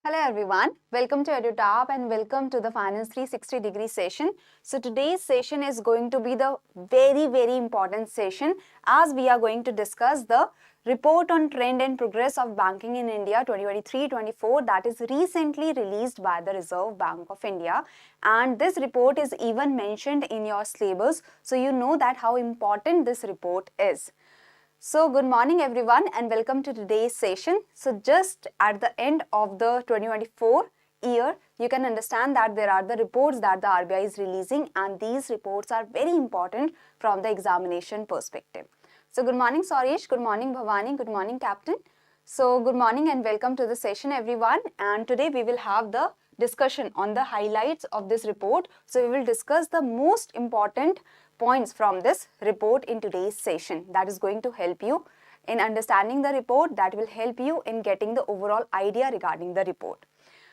Hello everyone, welcome to EduTap and welcome to the Finance 360 degree session. So today's session is going to be the very important session as we are going to discuss the report on trend and progress of banking in India 2023-24 that is recently released by the Reserve Bank of India, and this report is even mentioned in your syllabus, so you know that how important this report is. So good morning everyone and welcome to today's session. So just at the end of the 2024 year, you can understand that there are the reports that the RBI is releasing, and these reports are very important from the examination perspective. So good morning Sarish, good morning Bhavani, good morning Captain. So good morning and welcome to the session everyone, and today we will have the discussion on the highlights of this report. So we will discuss the most important points from this report in today's session. That is going to help you in understanding the report, that will help you in getting the overall idea regarding the report.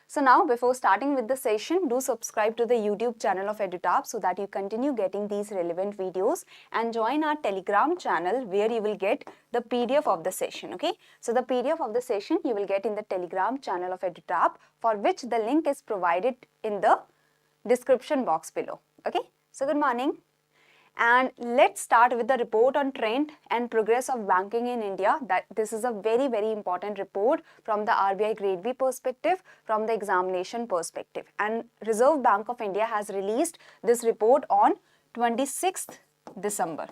So now before starting with the session, do subscribe to the YouTube channel of EduTap so that you continue getting these relevant videos, and join our Telegram channel where you will get the PDF of the session. Okay, so the PDF of the session you will get in the Telegram channel of EduTap, for which the link is provided in the description box below. Okay, so good morning. And let's start with the report on trend and progress of banking in India. That this is a very important report from the RBI Grade B perspective, from the examination perspective. And Reserve Bank of India has released this report on 26th December.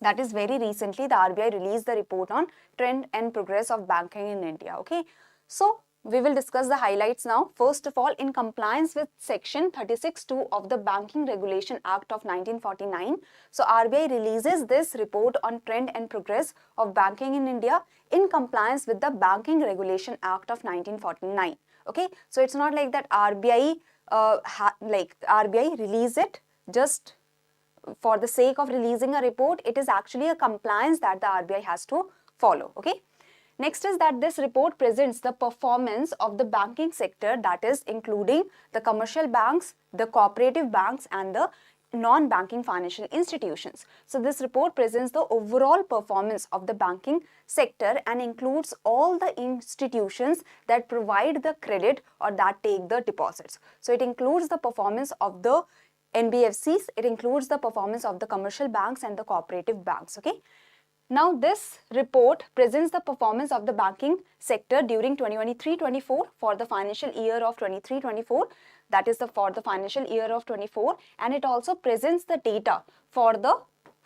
That is very recently the RBI released the report on trend and progress of banking in India. Okay, so we will discuss the highlights now. First of all, in compliance with Section 36(2) of the Banking Regulation Act of 1949, so RBI releases this report on trend and progress of banking in India in compliance with the Banking Regulation Act of 1949. Okay, so it's not like that RBI RBI release it just for the sake of releasing a report. It is actually a compliance that the RBI has to follow. Okay. Next is that this report presents the performance of the banking sector, that is including the commercial banks, the cooperative banks and the non-banking financial institutions. So this report presents the overall performance of the banking sector and includes all the institutions that provide the credit or that take the deposits. So it includes the performance of the NBFCs, it includes the performance of the commercial banks and the cooperative banks. Okay. Now this report presents the performance of the banking sector during 2023-24 for the financial year of 23-24, that is for the financial year of 24, and it also presents the data for the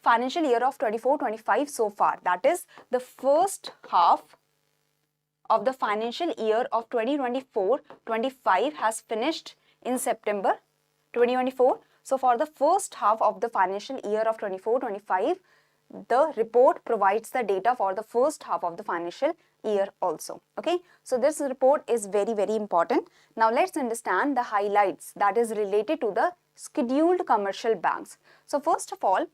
financial year of 24-25 so far, that is the first half of the financial year of 2024-25 has finished in September 2024. So for the first half of the financial year of 24-25, the report provides the data for the first half of the financial year also. Okay, so this report is very important. Now let's understand the highlights that is related to the scheduled commercial banks. So first of all,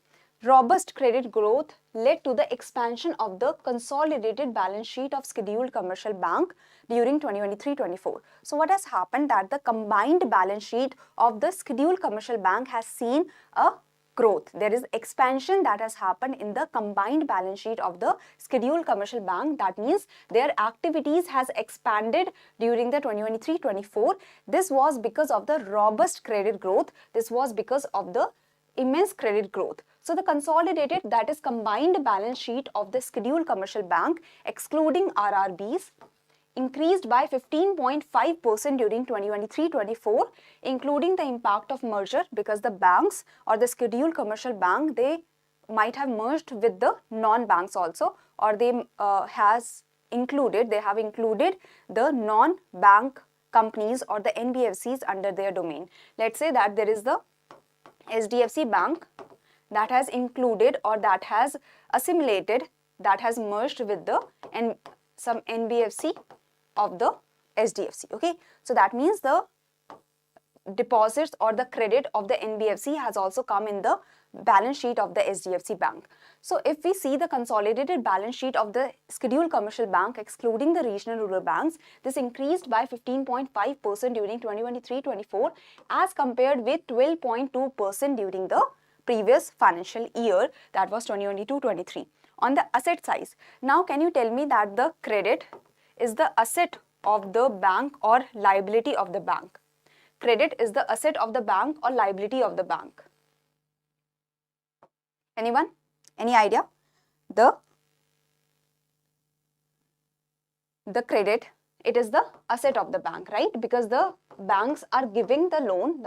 robust credit growth led to the expansion of the consolidated balance sheet of scheduled commercial bank during 2023-24. So what has happened that the combined balance sheet of the scheduled commercial bank has seen a growth. There is expansion that has happened in the combined balance sheet of the scheduled commercial bank. That means their activities has expanded during the 2023-24. This was because of the robust credit growth. This was because of the immense credit growth. So the consolidated, that is combined balance sheet of the scheduled commercial bank excluding RRBs increased by 15.5% during 2023-24, including the impact of merger, because the banks or the scheduled commercial bank, they might have merged with the non-banks also, or they have included the non-bank companies or the NBFCs under their domain. Let's say that there is the SDFC bank that has included or that has assimilated, that has merged with the some NBFC of the SDFC. Okay, so that means the deposits or the credit of the NBFC has also come in the balance sheet of the SDFC bank. So if we see the consolidated balance sheet of the scheduled commercial bank excluding the regional rural banks, this increased by 15.5% during 2023-24 as compared with 12.2% during the previous financial year, that was 2022-23. On the asset size, now can you tell me that the credit is the asset of the bank or liability of the bank? Credit is the asset of the bank or liability of the bank? Anyone? Any idea? The credit, it is the asset of the bank, right? Because the banks are giving the loan,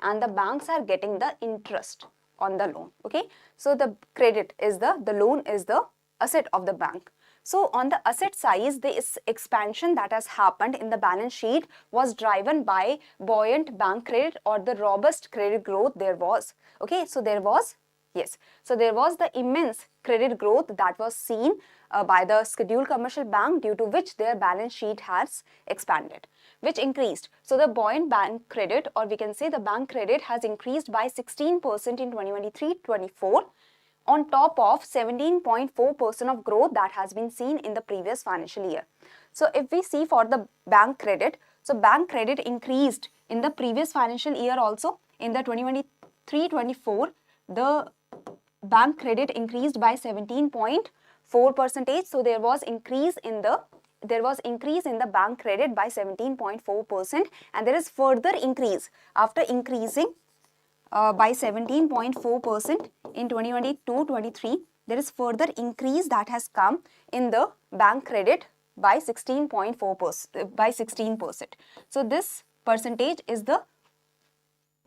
and the banks are getting the interest on the loan, okay? So the credit is the loan is the asset of the bank. So on the asset side, this expansion that has happened in the balance sheet was driven by buoyant bank credit or the robust credit growth there was, okay? So there was, yes, so there was the immense credit growth that was seen by the scheduled commercial bank, due to which their balance sheet has expanded, which increased. So the buoyant bank credit, or we can say the bank credit, has increased by 16% in 2023-24 on top of 17.4% of growth that has been seen in the previous financial year. So if we see for the bank credit, so bank credit increased in the previous financial year also. In the 2023-24, the bank credit increased by 17.4%. So there was increase in the bank credit by 17.4%, and there is further increase after increasing by 17.4% in 2022-23. There is further increase that has come in the bank credit by 16%. So this percentage is the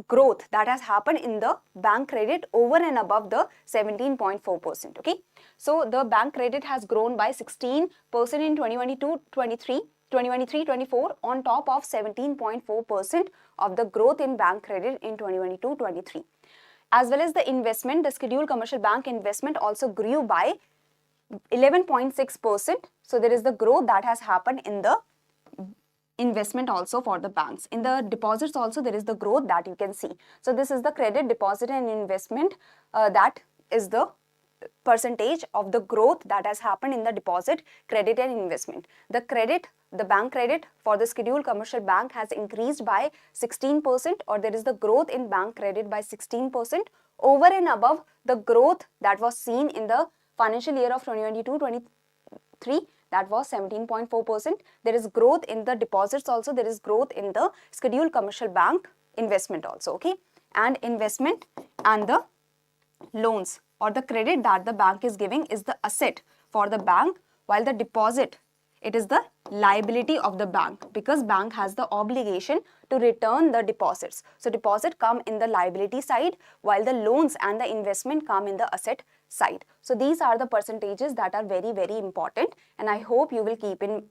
growth that has happened in the bank credit over and above the 17.4%, okay? So the bank credit has grown by 16% in 2023-24 on top of 17.4% of the growth in bank credit in 2022-23. As well as the investment, the scheduled commercial bank investment also grew by 11.6%. So there is the growth that has happened in the investment also for the banks. In the deposits also there is the growth that you can see. So this is the credit, deposit and investment, that is the percentage of the growth that has happened in the deposit, credit and investment. The credit, the bank credit for the scheduled commercial bank has increased by 16%, or there is the growth in bank credit by 16% over and above the growth that was seen in the financial year of 2022-23. That was 17.4%. There is growth in the deposits also. There is growth in the scheduled commercial bank investment also, okay? And investment and the loans or the credit that the bank is giving is the asset for the bank, while the deposit, it is the liability of the bank, because bank has the obligation to return the deposits. So deposit come in the liability side, while the loans and the investment come in the asset side. So these are the percentages that are very, very important, and I hope you will keep in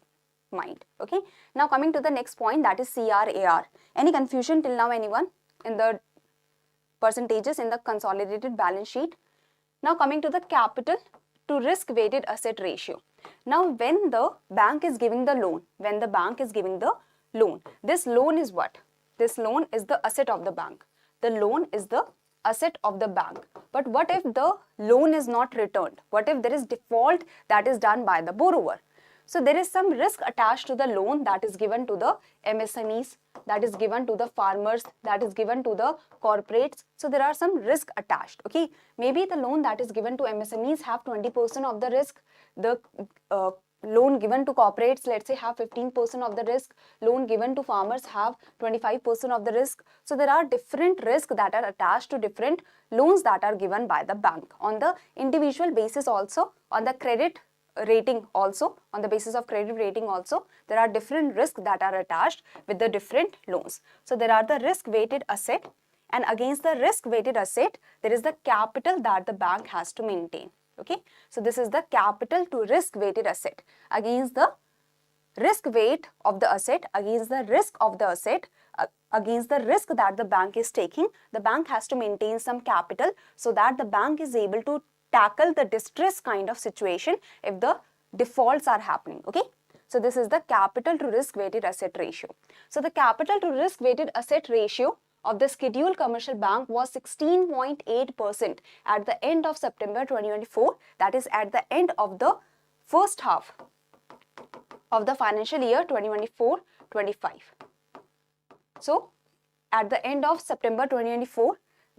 mind, okay? Now coming to the next point, that is CRAR. Any confusion till now, anyone, in the percentages in the consolidated balance sheet? Now coming to the capital to risk weighted asset ratio. Now when the bank is giving the loan, this loan is what? This loan is the asset of the bank. The loan is the asset of the bank. But what if the loan is not returned? What if there is default that is done by the borrower? So there is some risk attached to the loan that is given to the MSMEs, that is given to the farmers, that is given to the corporates. So there are some risk attached, okay? Maybe the loan that is given to MSMEs have 20% of the risk. The loan given to corporates, let's say, have 15% of the risk. Loan given to farmers have 25% of the risk. So there are different risks that are attached to different loans that are given by the bank. On the individual basis also, on the credit rating also, on the basis of credit rating also, there are different risks that are attached with the different loans. So there are the risk weighted asset, and against the risk weighted asset, there is the capital that the bank has to maintain. Okay, so this is the capital to risk weighted asset. Against the risk weight of the asset, against the risk of the asset, against the risk that the bank is taking, the bank has to maintain some capital so that the bank is able to tackle the distress kind of situation if the defaults are happening, okay? So this is the capital to risk weighted asset ratio. So the capital to risk weighted asset ratio of the scheduled commercial bank was 16.8% at the end of September 2024, that is at the end of the first half of the financial year 2024-25. So at the end of September 2024,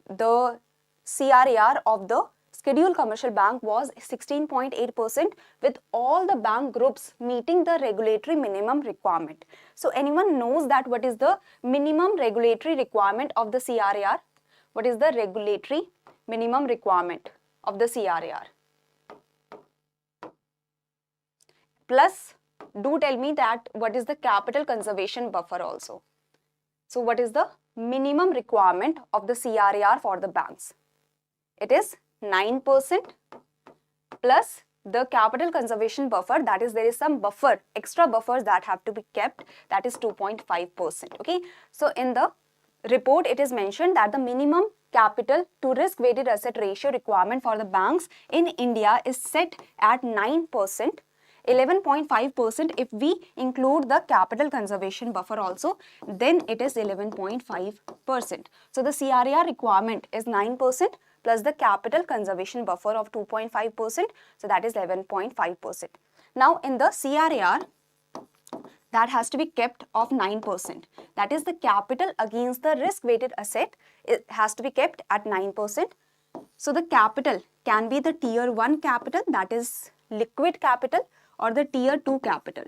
the CRAR of the scheduled commercial bank was 16.8%, with all the bank groups meeting the regulatory minimum requirement. So anyone knows that what is the minimum regulatory requirement of the CRAR? What is the regulatory minimum requirement of the CRAR? Plus, do tell me that what is the capital conservation buffer also. So what is the minimum requirement of the CRAR for the banks? It is 9% plus the capital conservation buffer, that is there is some buffer, extra buffers that have to be kept, that is 2.5%. Okay. So in the report it is mentioned that the minimum capital to risk weighted asset ratio requirement for the banks in India is set at 9%, 11.5% if we include the capital conservation buffer also, then it is 11.5%. So the CRAR requirement is 9% plus the capital conservation buffer of 2.5%, so that is 11.5%. Now in the CRAR, that has to be kept of 9%. That is the capital against the risk weighted asset, it has to be kept at 9%. So the capital can be the tier 1 capital, that is liquid capital, or the tier 2 capital.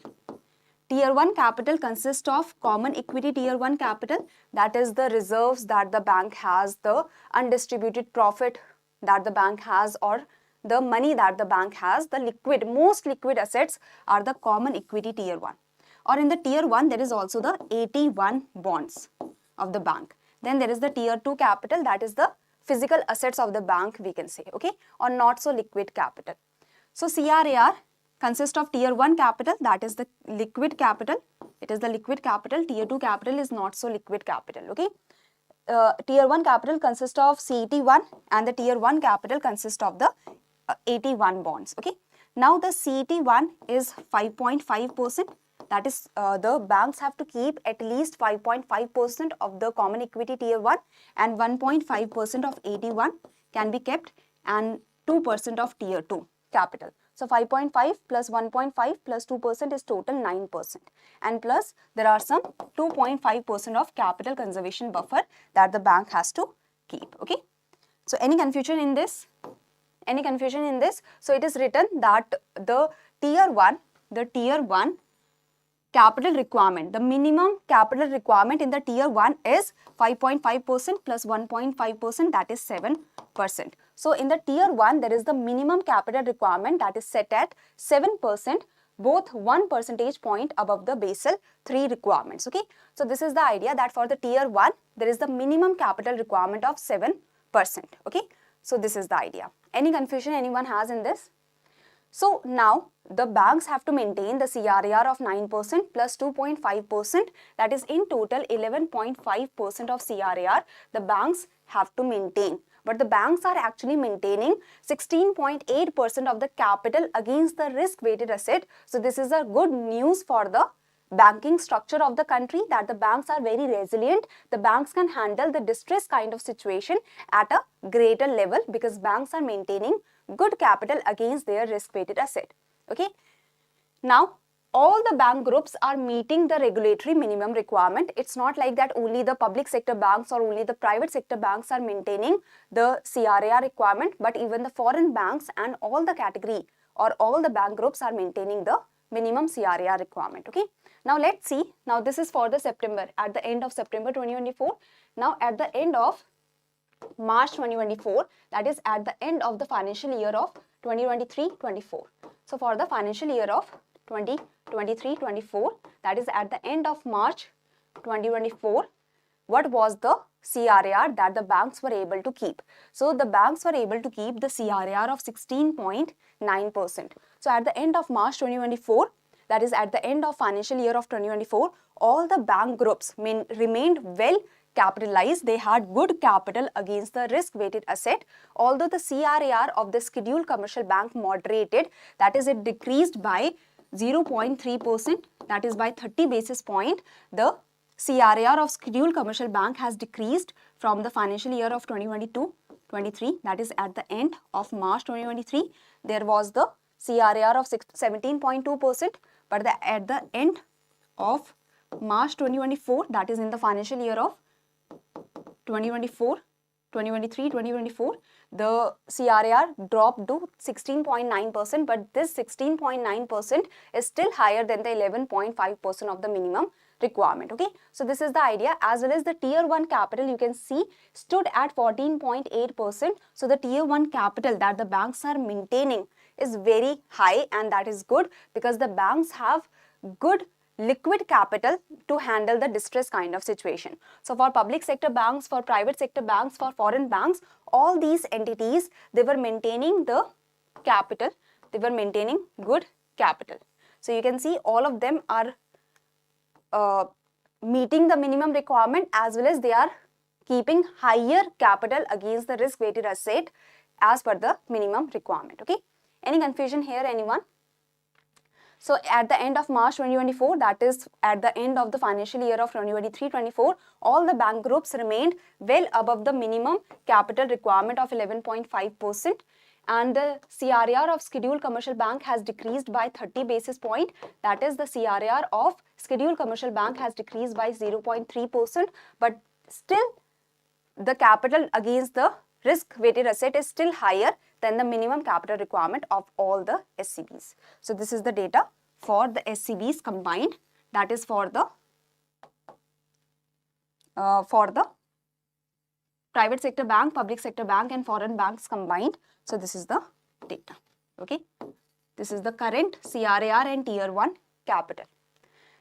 Tier 1 capital consists of common equity tier 1 capital, that is the reserves that the bank has, the undistributed profit that the bank has, or the money that the bank has. The liquid, most liquid assets are the common equity tier 1. Or in the tier 1 there is also the AT1 bonds of the bank. Then there is the tier 2 capital, that is the physical assets of the bank, we can say, okay, or not so liquid capital. So CRAR consists of tier 1 capital, that is the liquid capital, it is the liquid capital. Tier 2 capital is not so liquid capital, okay. Tier 1 capital consists of CET1 and the tier 1 capital consists of the AT1 bonds, okay. Now the CET1 is 5.5%, that is the banks have to keep at least 5.5% of the common equity tier 1 and 1.5% of AT1 can be kept and 2% of tier 2 capital. So 5.5 plus 1.5 plus 2% is total 9%, and plus there are some 2.5% of capital conservation buffer that the bank has to keep, okay. So any confusion in this? Any confusion in this? So it is written that the tier 1 capital requirement, the minimum capital requirement in the tier 1 is 5.5% plus 1.5%, that is 7%. So in the tier 1 there is the minimum capital requirement that is set at 7%, both 1 percentage point above the Basel III requirements, okay. So this is the idea that for the tier 1 there is the minimum capital requirement of 7%, okay. So this is the idea. Any confusion anyone has in this? So now the banks have to maintain the CRAR of 9% plus 2.5%, that is in total 11.5% of CRAR the banks have to maintain. But the banks are actually maintaining 16.8% of the capital against the risk weighted asset. So this is a good news for the banking structure of the country, that the banks are very resilient. The banks can handle the distress kind of situation at a greater level because banks are maintaining good capital against their risk weighted asset, okay. Now all the bank groups are meeting the regulatory minimum requirement. It's not like that only the public sector banks or only the private sector banks are maintaining the CRAR requirement, but even the foreign banks and all the category or all the bank groups are maintaining the minimum CRAR requirement, okay. Now let's see, now this is for the September, at the end of September 2024. Now at the end of March 2024, that is at the end of the financial year of 2023-24. So for the financial year of 2023-24, that is at the end of March 2024, what was the CRAR that the banks were able to keep? So the banks were able to keep the CRAR of 16.9%. So at the end of March 2024, that is at the end of financial year of 2024, all the bank groups remained well capitalized. They had good capital against the risk weighted asset. Although the CRAR of the scheduled commercial bank moderated, that is it decreased by 0.3%, that is by 30 basis point. The CRAR of scheduled commercial bank has decreased from the financial year of 2022-23, that is at the end of March 2023. There was the CRAR of 17.2%, but at the end of March 2024, that is in the financial year of 2024, 2023-2024, the CRAR dropped to 16.9%, but this 16.9% is still higher than the 11.5% of the minimum requirement. Okay, so this is the idea. As well as the tier 1 capital, you can see, stood at 14.8%. So the tier 1 capital that the banks are maintaining is very high, and that is good because the banks have good liquid capital to handle the distress kind of situation. So for public sector banks, for private sector banks, for foreign banks, all these entities, they were maintaining the capital, they were maintaining good capital. So you can see all of them are meeting the minimum requirement, as well as they are keeping higher capital against the risk weighted asset as per the minimum requirement. Okay, any confusion here, anyone? So at the end of March 2024, that is at the end of the financial year of 2023-24, all the bank groups remained well above the minimum capital requirement of 11.5%, and the CRAR of scheduled commercial bank has decreased by 30 basis point. That is, the CRAR of scheduled commercial bank has decreased by 0.3%, but still the capital against the risk weighted asset is still higher than the minimum capital requirement of all the SCBs. So this is the data for the SCBs combined, that is for the private sector bank, public sector bank and foreign banks combined. So this is the data. Okay, this is the current CRAR and tier 1 capital.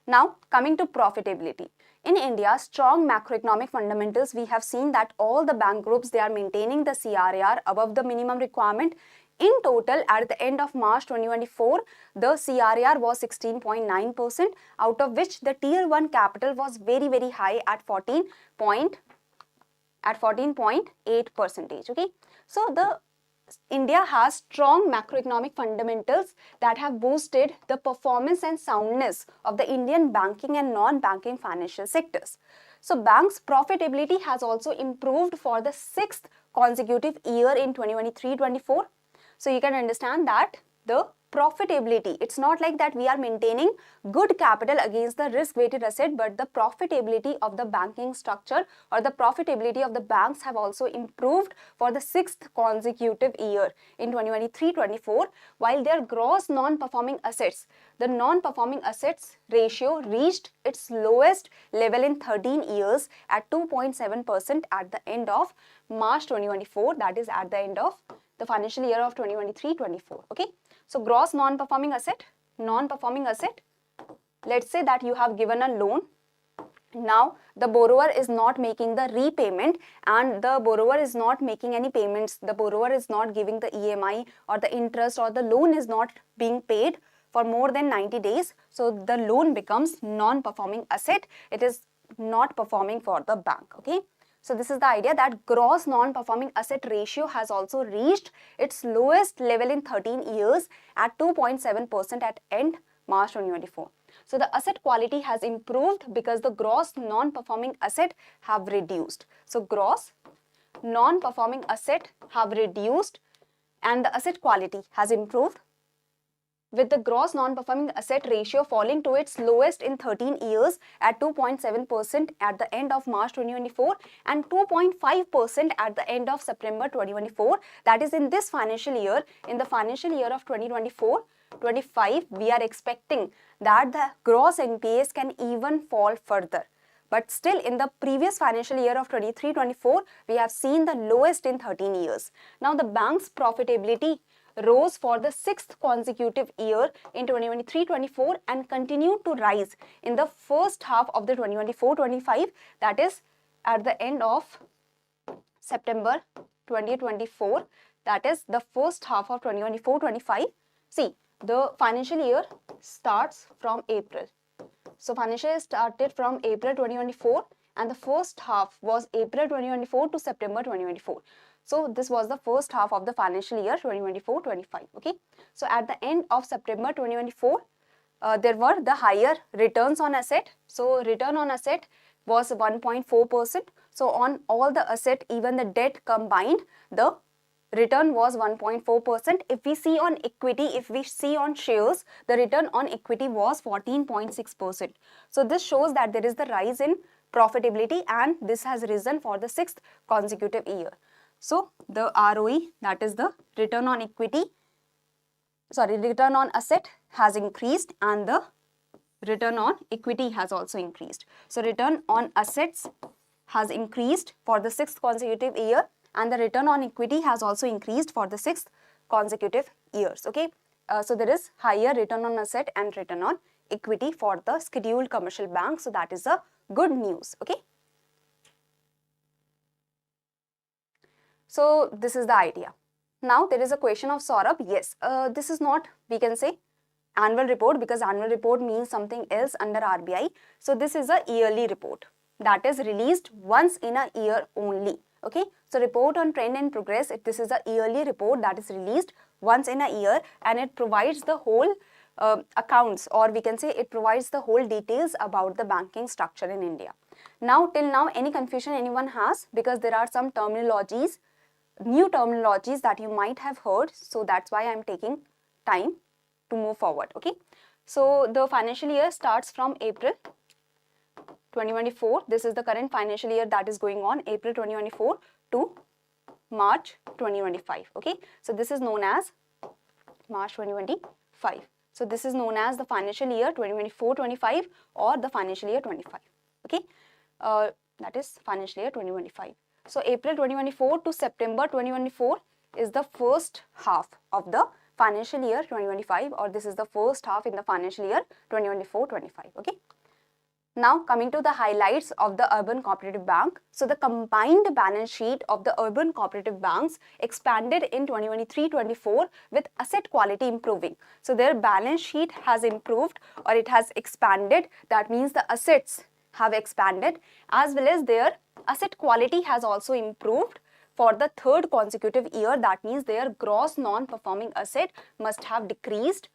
Now coming to profitability. In India, strong macroeconomic fundamentals, we have seen that all the bank groups, they are maintaining the CRAR above the minimum requirement. In total, at the end of March 2024, the CRAR was 16.9%, out of which the tier 1 capital was very, very high at 14.8%. Okay, so the India has strong macroeconomic fundamentals that have boosted the performance and soundness of the Indian banking and non-banking financial sectors. So banks' profitability has also improved for the 6th consecutive year in 2023-24. So you can understand that the profitability, it's not like that we are maintaining good capital against the risk weighted asset, but the profitability of the banking structure or the profitability of the banks have also improved for the 6th consecutive year in 2023-24, while their gross non-performing assets, the non-performing assets ratio reached its lowest level in 13 years at 2.7% at the end of March 2024, that is at the end of the financial year of 2023-24. Okay, so gross non-performing asset, let's say that you have given a loan. Now the borrower is not making the repayment and the borrower is not making any payments, the borrower is not giving the EMI or the interest, or the loan is not being paid for more than 90 days. So the loan becomes non-performing asset, it is not performing for the bank. Okay, so this is the idea that gross non-performing asset ratio has also reached its lowest level in 13 years at 2.7% at end March 2024. So the asset quality has improved because the gross non-performing asset have reduced. So gross non-performing asset have reduced and the asset quality has improved, with the gross non-performing asset ratio falling to its lowest in 13 years at 2.7% at the end of March 2024 and 2.5% at the end of September 2024. That is, in this financial year, in the financial year of 2024-25, we are expecting that the gross NPAs can even fall further. But still, in the previous financial year of 23-24, we have seen the lowest in 13 years. Now, the bank's profitability rose for the 6th consecutive year in 2023-24 and continued to rise in the first half of the 2024-25, that is at the end of September 2024, that is the first half of 2024-25. See, the financial year starts from April. So financial year started from April 2024 and the first half was April 2024 to September 2024. So this was the first half of the financial year 2024-25. Okay. So at the end of September 2024, there were the higher returns on asset. So return on asset was 1.4%. So on all the asset, even the debt combined, the return was 1.4%. If we see on equity, if we see on shares, the return on equity was 14.6%. So this shows that there is the rise in profitability, and this has risen for the 6th consecutive year. So the ROE, that is the return on equity, return on asset has increased, and the return on equity has also increased. So return on assets has increased for the 6th consecutive year, and the return on equity has also increased for the 6th consecutive years. Okay, so there is higher return on asset and return on equity for the scheduled commercial bank. So that is a good news. Okay, so this is the idea. Now there is a question of Saurabh. Yes, this is not, we can say, annual report, because annual report means something else under RBI. So this is a yearly report that is released once in a year only. Okay, so report on trend and progress, this is a yearly report that is released once in a year, and it provides the whole accounts, or we can say it provides the whole details about the banking structure in India. Now, till now, any confusion anyone has, because there are some terminologies, new terminologies that you might have heard, so that's why I'm taking time to move forward. Okay, so the financial year starts from April 2024. This is the current financial year that is going on, April 2024 to March 2025. Okay, so this is known as March 2025. So this is known as the financial year 2024-25 or the financial year 25. Okay, that is financial year 2025. So April 2024 to September 2024 is the first half of the financial year 2025, or this is the first half in the financial year 2024-25. Okay. Now coming to the highlights of the Urban Cooperative Bank. So the combined balance sheet of the urban cooperative banks expanded in 2023-24 with asset quality improving. So their balance sheet has improved, or it has expanded. That means the assets have expanded, as well as their asset quality has also improved for the 3rd consecutive year. That means their gross non-performing asset must have decreased,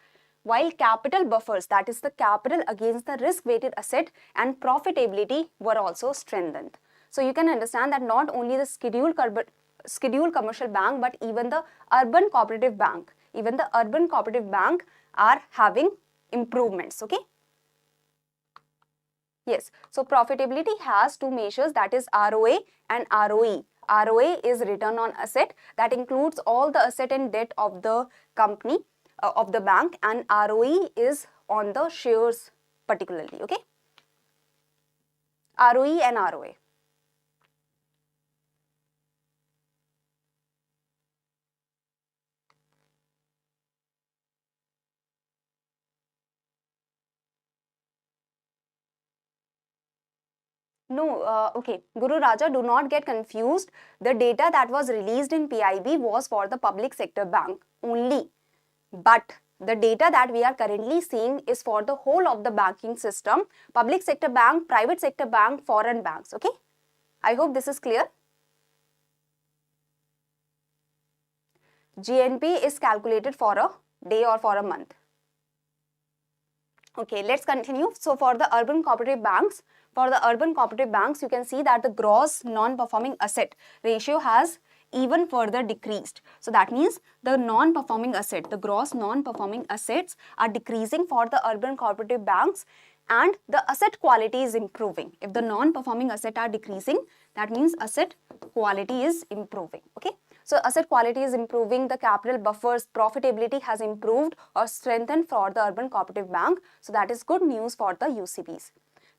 while capital buffers, that is the capital against the risk-weighted asset, and profitability were also strengthened. So you can understand that not only the scheduled commercial bank, but even the urban cooperative bank, are having improvements. Okay. Yes, so profitability has 2 measures, that is ROA and ROE. ROA is return on asset, that includes all the asset and debt of the company, of the bank, and ROE is on the shares particularly. Okay, ROE and ROA. No, okay, Guru Raja, do not get confused. The data that was released in PIB was for the public sector bank only, but the data that we are currently seeing is for the whole of the banking system, public sector bank, private sector bank, foreign banks. Okay, I hope this is clear. GNP is calculated for a day or for a month. Okay, let's continue. So for the urban cooperative banks, you can see that the gross non-performing asset ratio has even further decreased. So that means the non-performing asset, the gross non-performing assets are decreasing for the urban cooperative banks, and the asset quality is improving. If the non-performing assets are decreasing, that means asset quality is improving. Okay, so asset quality is improving, the capital buffers, profitability has improved or strengthened for the urban cooperative bank. So that is good news for the UCBs.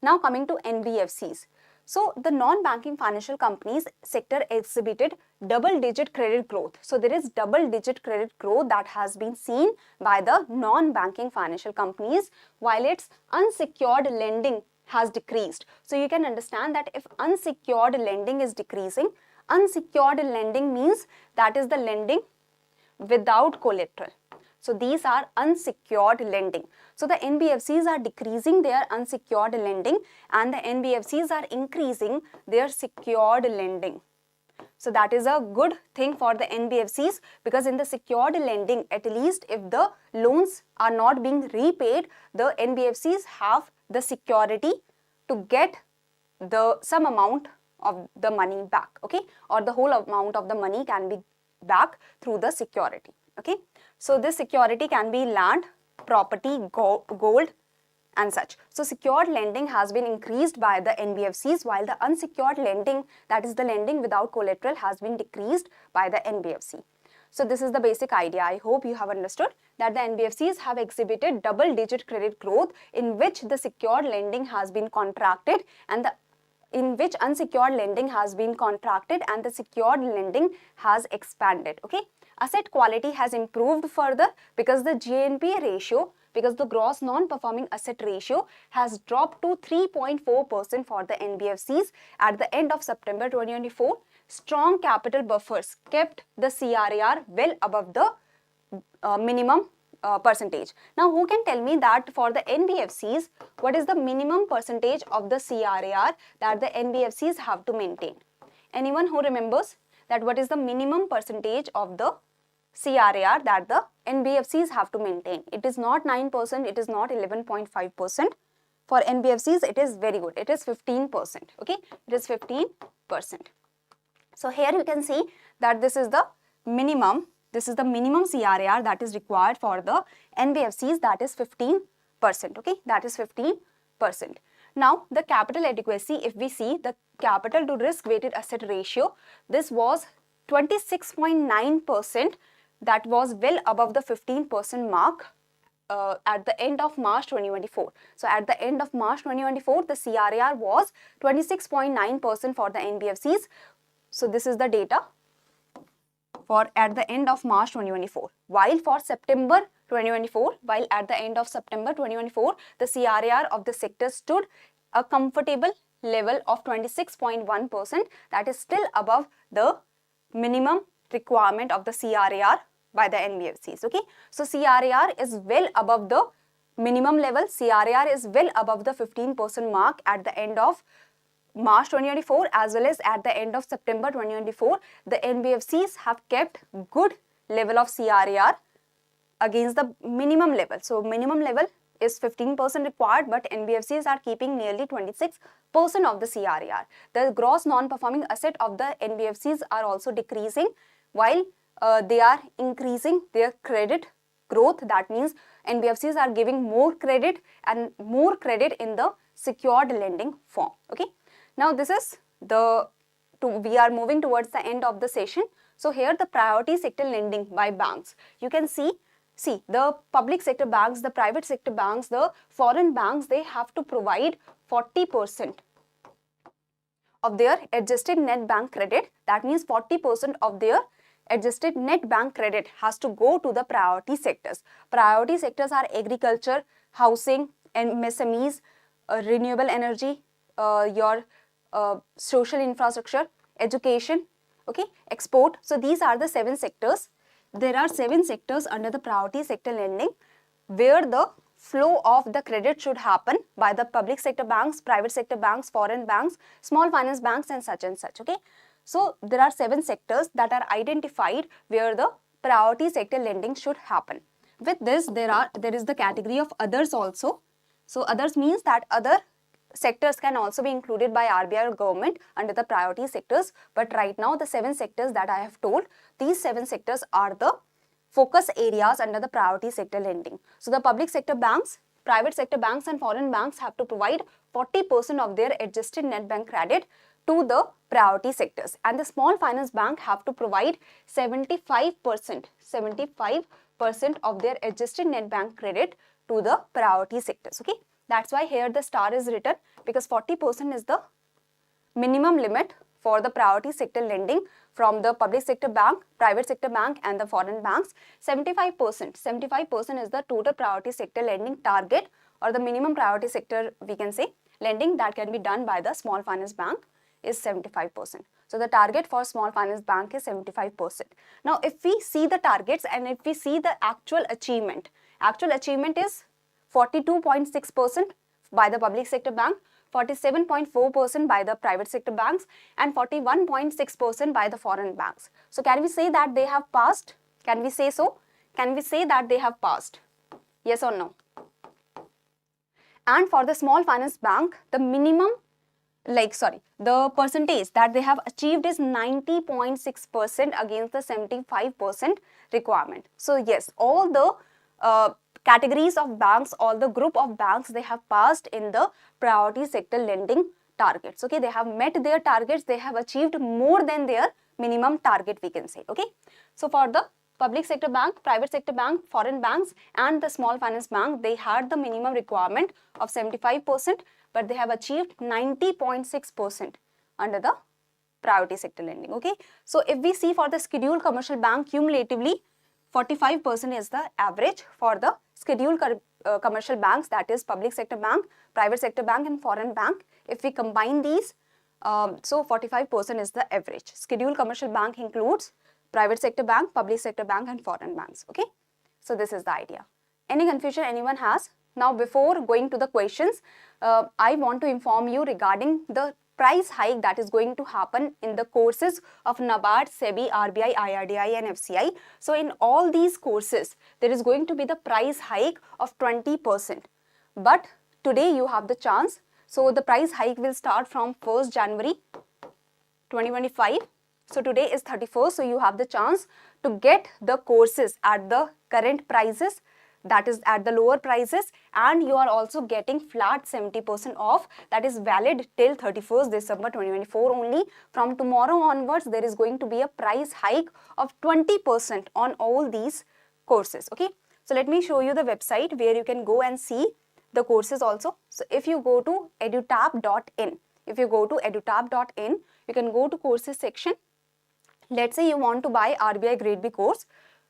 Now coming to NBFCs. So the non-banking financial companies sector exhibited double-digit credit growth. So there is double-digit credit growth that has been seen by the non-banking financial companies, while its unsecured lending has decreased. So you can understand that if unsecured lending is decreasing, unsecured lending means that is the lending without collateral. So these are unsecured lending. So the NBFCs are decreasing their unsecured lending, and the NBFCs are increasing their secured lending. So that is a good thing for the NBFCs, because in the secured lending, at least if the loans are not being repaid, the NBFCs have the security to get the some amount of the money back, okay, or the whole amount of the money can be back through the security. Okay, so this security can be land, property, gold, and such. So secured lending has been increased by the NBFCs, while the unsecured lending, that is the lending without collateral, has been decreased by the NBFC. So this is the basic idea. I hope you have understood that the NBFCs have exhibited double-digit credit growth in which the secured lending has been contracted and in which unsecured lending has been contracted and the secured lending has expanded. Okay. Asset quality has improved further because the GNPA ratio, because the gross non-performing asset ratio has dropped to 3.4% for the NBFCs at the end of September 2024. Strong capital buffers kept the CRAR well above the minimum percentage. Now, who can tell me that for the NBFCs, what is the minimum percentage of the CRAR that the NBFCs have to maintain? Anyone who remembers that what is the minimum percentage of the CRAR that the NBFCs have to maintain? It is not 9%, it is not 11.5%. For NBFCs, it is very good. It is 15%. Okay, it is 15%. So here you can see that this is the minimum. This is the minimum CRAR that is required for the NBFCs, that is 15%. Okay, that is 15%. Now, the capital adequacy, if we see the capital to risk weighted asset ratio, this was 26.9%. That was well above the 15% mark at the end of March 2024. So, at the end of March 2024, the CRAR was 26.9% for the NBFCs. So, this is the data for at the end of March 2024. While for September 2024, while at the end of September 2024, the CRAR of the sector stood a comfortable level of 26.1%. That is still above the minimum requirement of the CRAR by the NBFCs. Okay, so CRAR is well above the minimum level. CRAR is well above the 15% mark at the end of March 2024 as well as at the end of September 2024. The NBFCs have kept good level of CRAR against the minimum level. So minimum level is 15% required, but NBFCs are keeping nearly 26% of the CRAR. The gross non-performing asset of the NBFCs are also decreasing while they are increasing their credit growth. That means NBFCs are giving more credit and more credit in the secured lending form. Okay. Now this is we are moving towards the end of the session. So here the priority sector lending by banks. You can see the public sector banks, the private sector banks, the foreign banks, they have to provide 40% of their adjusted net bank credit. That means 40% of their adjusted net bank credit has to go to the priority sectors. Priority sectors are agriculture, housing, and MSMEs, renewable energy, your social infrastructure, education, okay, export. So these are the 7 sectors. There are 7 sectors under the priority sector lending where the flow of the credit should happen by the public sector banks, private sector banks, foreign banks, small finance banks, and such. Okay. So there are 7 sectors that are identified where the priority sector lending should happen. With this, there is the category of others also. So others means that other sectors can also be included by RBI or government under the priority sectors. But right now the 7 sectors that I have told, these 7 sectors are the focus areas under the priority sector lending. So the public sector banks, private sector banks, and foreign banks have to provide 40% of their adjusted net bank credit to the priority sectors, and the small finance bank have to provide 75% of their adjusted net bank credit to the priority sectors. Okay, that's why here the star is written, because 40% is the minimum limit for the priority sector lending from the public sector bank, private sector bank, and the foreign banks. 75% is the total priority sector lending target, or the minimum priority sector, we can say, lending that can be done by the small finance bank is 75%. So the target for small finance bank is 75%. Now if we see the targets and if we see the actual achievement is 42.6% by the public sector bank, 47.4% by the private sector banks, and 41.6% by the foreign banks. So can we say that they have passed? Can we say so? Can we say that they have passed? Yes or no? And for the small finance bank, the minimum, the percentage that they have achieved is 90.6% against the 75% requirement. So yes, all the categories of banks, all the group of banks, they have passed in the priority sector lending targets. Okay, they have met their targets, they have achieved more than their minimum target, we can say. Okay, so for the public sector bank, private sector bank, foreign banks and the small finance bank, they had the minimum requirement of 75%, but they have achieved 90.6% under the priority sector lending. Okay, so if we see for the scheduled commercial bank, cumulatively 45% is the average for the scheduled commercial banks, that is public sector bank, private sector bank and foreign bank. If we combine these, so 45% is the average. Scheduled commercial bank includes private sector bank, public sector bank and foreign banks. Okay, so this is the idea. Any confusion anyone has? Now before going to the questions, I want to inform you regarding the price hike that is going to happen in the courses of NABARD, SEBI, RBI, IRDI and FCI. So in all these courses, there is going to be the price hike of 20%. But today you have the chance. So the price hike will start from 1st January 2025. So today is 31st, so you have the chance to get the courses at the current prices, that is at the lower prices, and you are also getting flat 70% off, that is valid till 31st December 2024 only. From tomorrow onwards, there is going to be a price hike of 20% on all these courses. Okay, so let me show you the website where you can go and see the courses also. So if you go to edutap.in, you can go to courses section. Let's say you want to buy RBI Grade B course.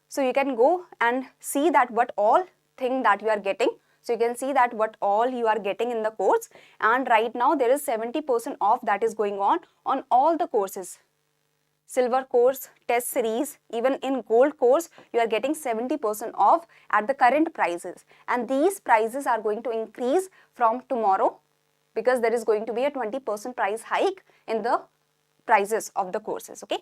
So you can go and see that what all thing that you are getting. So you can see that what all you are getting in the course, and right now there is 70% off that is going on all the courses. Silver course, test series, even in gold course, you are getting 70% off at the current prices. And these prices are going to increase from tomorrow because there is going to be a 20% price hike in the prices of the courses. Okay.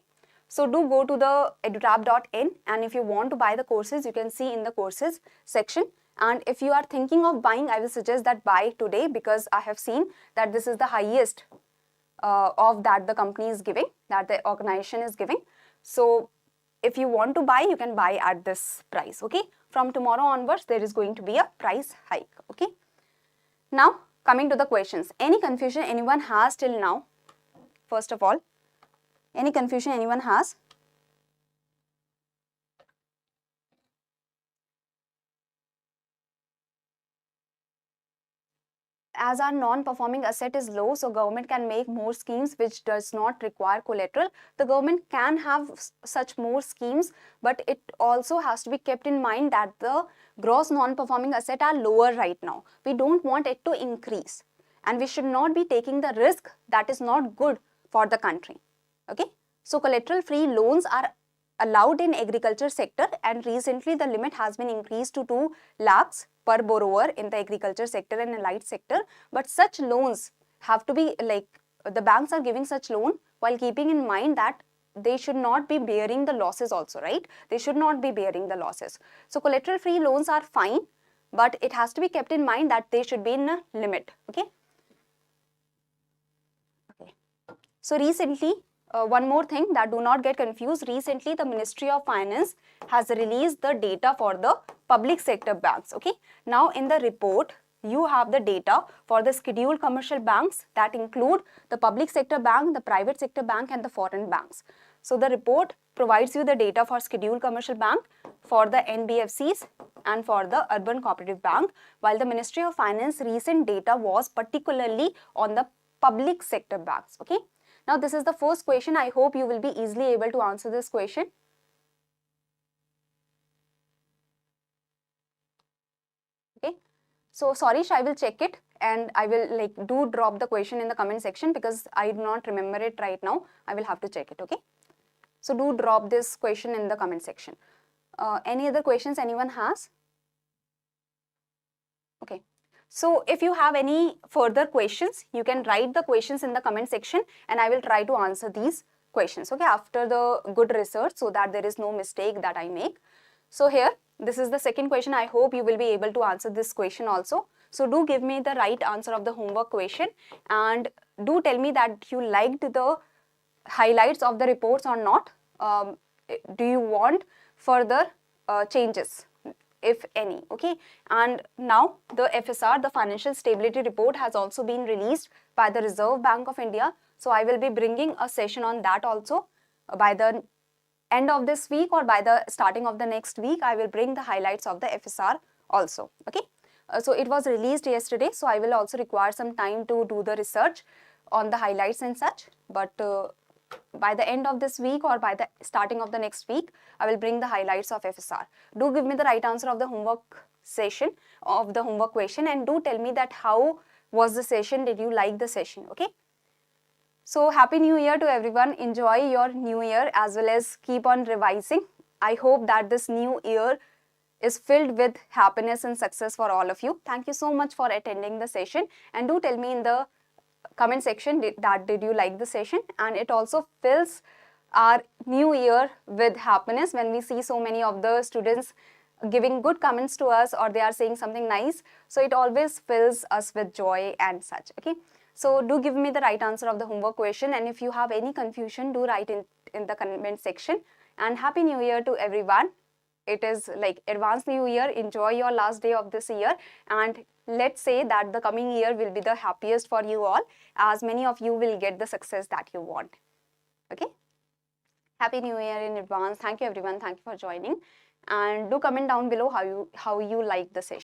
So do go to the edutap.in, and if you want to buy the courses, you can see in the courses section. And if you are thinking of buying, I will suggest that buy today, because I have seen that this is the highest of that the company is giving, that the organization is giving. So if you want to buy, you can buy at this price. Okay. From tomorrow onwards, there is going to be a price hike. Okay. Now coming to the questions. Any confusion anyone has till now? First of all, any confusion anyone has? As our non-performing asset is low, so government can make more schemes which does not require collateral. The government can have such more schemes, but it also has to be kept in mind that the gross non-performing asset are lower right now. We don't want it to increase, and we should not be taking the risk that is not good for the country. Okay. So collateral-free loans are allowed in agriculture sector, and recently the limit has been increased to 2 lakhs per borrower in the agriculture sector and allied sector. But such loans have to be like, the banks are giving such loan while keeping in mind that they should not be bearing the losses also, right? They should not be bearing the losses. So collateral-free loans are fine, but it has to be kept in mind that they should be in a limit. Okay. Okay. So recently, one more thing that do not get confused, recently the Ministry of Finance has released the data for the public sector banks. Okay. Now in the report, you have the data for the scheduled commercial banks that include the public sector bank, the private sector bank and the foreign banks. So the report provides you the data for scheduled commercial bank, for the NBFCs and for the urban cooperative bank, while the Ministry of Finance recent data was particularly on the public sector banks. Okay. Now this is the first question. I hope you will be easily able to answer this question. Okay. So sorry, I will check it and I will do drop the question in the comment section, because I do not remember it right now. I will have to check it. Okay. So do drop this question in the comment section. Any other questions anyone has? Okay. So if you have any further questions, you can write the questions in the comment section and I will try to answer these questions, okay, after the good research, so that there is no mistake that I make. So here, this is the second question. I hope you will be able to answer this question also. So do give me the right answer of the homework question, and do tell me that you liked the highlights of the reports or not. Do you want further changes? if any. Okay, and now the FSR, the Financial Stability Report, has also been released by the Reserve Bank of India. So I will be bringing a session on that also by the end of this week or by the starting of the next week. I will bring the highlights of the FSR also. Okay, so it was released yesterday, so I will also require some time to do the research on the highlights and such, but by the end of this week or by the starting of the next week, I will bring the highlights of FSR. Do give me the right answer of the homework session, of the homework question, and do tell me that how was the session, did you like the session? Okay, so happy new year to everyone. Enjoy your new year as well as keep on revising. I hope that this new year is filled with happiness and success for all of you. Thank you so much for attending the session, and do tell me in the comment section did you like the session. And it also fills our new year with happiness when we see so many of the students giving good comments to us, or they are saying something nice. So it always fills us with joy and such. Okay, so do give me the right answer of the homework question, and if you have any confusion, do write in the comment section. And happy new year to everyone. It is like advanced new year. Enjoy your last day of this year, and let's say that the coming year will be the happiest for you all, as many of you will get the success that you want. Okay, happy new year in advance. Thank you everyone. Thank you for joining, and do comment down below how you like the session.